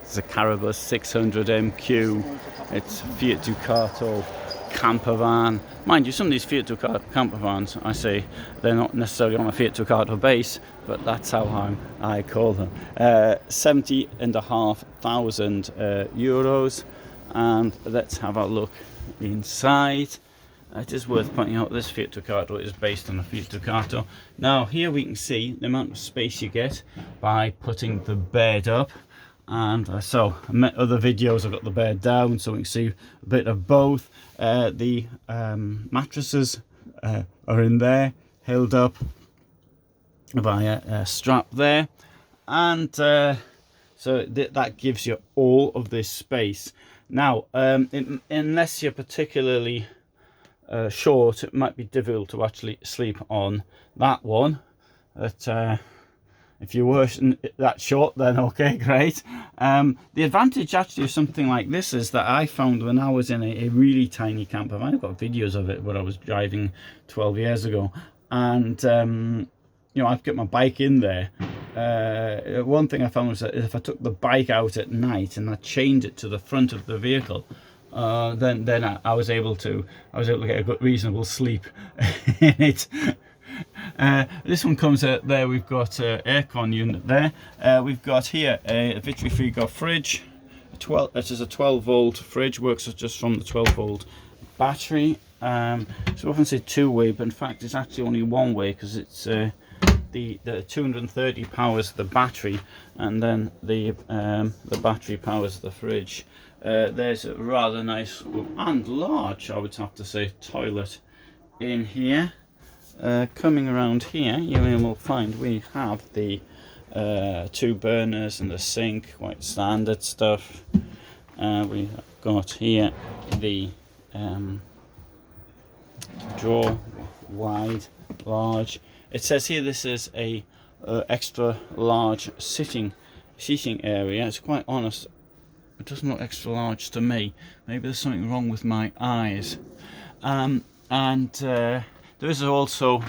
It's a CaraBus 600 MQ. It's Fiat Ducato campervan. Mind you, some of these Fiat Ducato campervans, I say, they're not necessarily on a Fiat Ducato base, but that's how I call them. 70,500 euros. And let's have a look inside. It is worth pointing out this Fiat Ducato is based on a Fiat Ducato. Now here we can see the amount of space you get by putting the bed up. And so other videos I've got the bed down, so we can see a bit of both. The mattresses are in there, held up by a strap there, and so that gives you all of this space. Now unless you're particularly short, it might be difficult to actually sleep on that one, but if you were that short, then okay, great. The advantage actually of something like this is that I found when I was in a really tiny camper van. I've got videos of it when I was driving 12 years ago, and you know, I've got my bike in there. One thing I found was that if I took the bike out at night and I chained it to the front of the vehicle, then I was able to get a good reasonable sleep in it. This one comes out there. We've got aircon unit there. We've got here a Vitrifigo fridge. It is a 12 volt fridge, works just from the 12 volt battery. So I often say two way, but in fact it's actually only one way, because it's the 230 powers the battery, and then the battery powers the fridge. There's a rather nice and large, I would have to say, toilet in here. Coming around here, you will find we have the 2 burners and the sink, quite standard stuff. We've got here the drawer, wide, large. It says here this is a extra large seating area. It's quite honest, it doesn't look extra large to me. Maybe there's something wrong with my eyes. There is also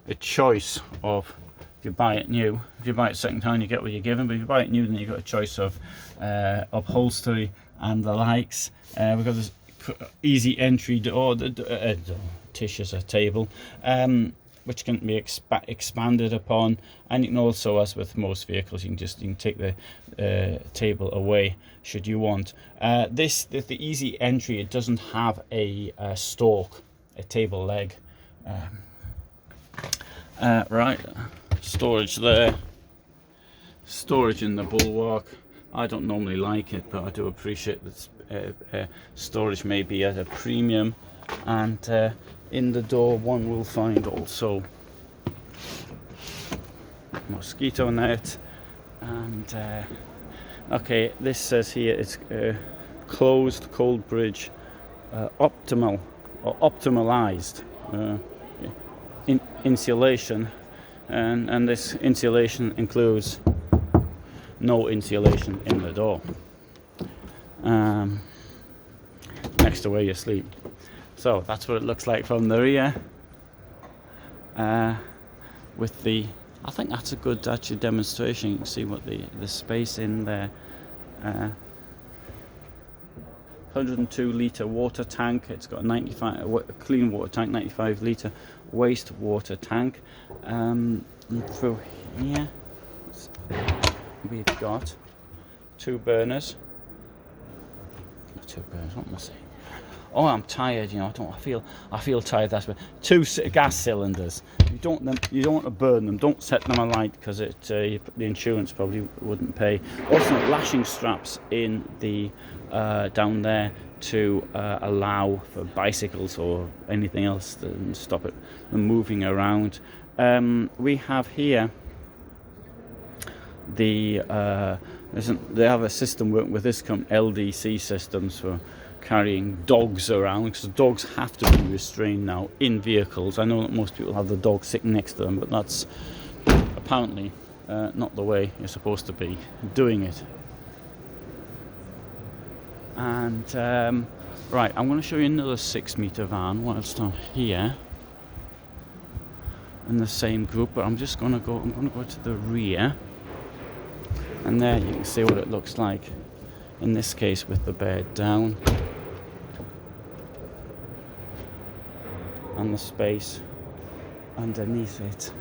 a choice of, if you buy it new, if you buy it second hand, you get what you're given, but if you buy it new, then you've got a choice of upholstery and the likes. We've got this easy entry door, Tish is a table, which can be expanded upon, and you can also, as with most vehicles, you can take the table away should you want. The easy entry, it doesn't have a stalk, a table leg. Right, storage there, storage in the bulwark. I don't normally like it, but I do appreciate that storage may be at a premium. And in the door one will find also mosquito net, and okay, this says here it's closed cold bridge, optimal or optimalized insulation, and this insulation includes no insulation in the door, next to where you sleep. So that's what it looks like from the rear. With the, I think that's a good actually demonstration. You can see what the space in there. 102 litre water tank. It's got a 95 clean water tank, 95 litre waste water tank. And through here we've got 2 burners. What am I saying? Oh, I'm tired. You know, I feel tired. That's what. 2 gas cylinders. You don't want to burn them. Don't set them alight, because the insurance probably wouldn't pay. Also, lashing straps in the down there to allow for bicycles or anything else to stop it from moving around. We have here they have a system working with this company, LDC systems, for carrying dogs around, because dogs have to be restrained now in vehicles. I know that most people have the dog sitting next to them, but that's apparently not the way you're supposed to be doing it. And right, I'm going to show you another 6-metre van whilst I'm here in the same group, but I'm going to go to the rear, and there you can see what it looks like. in this case with the bed down, and the space underneath it.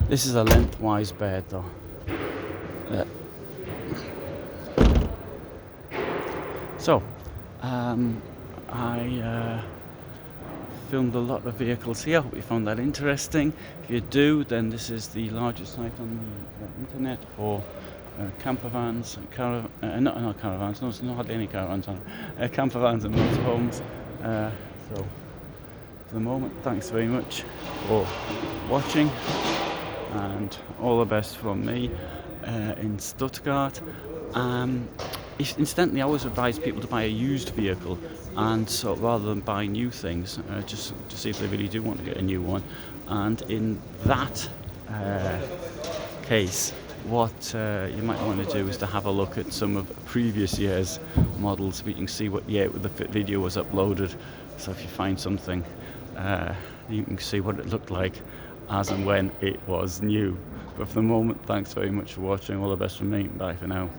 This is a lengthwise bed though. So I filmed a lot of vehicles here. Hope you found that interesting. If you do, then this is the largest site on the internet for campervans, not caravans, no, there's not hardly any caravans on it, campervans and motorhomes. So for the moment, thanks very much for watching, and all the best from me in Stuttgart. Incidentally, I always advise people to buy a used vehicle, and so rather than buy new things, just to see if they really do want to get a new one. And in that case, what you might want to do is to have a look at some of previous years' models, so you can see what year the video was uploaded. So if you find something, you can see what it looked like as and when it was new. But for the moment, thanks very much for watching. All the best from me. Bye for now.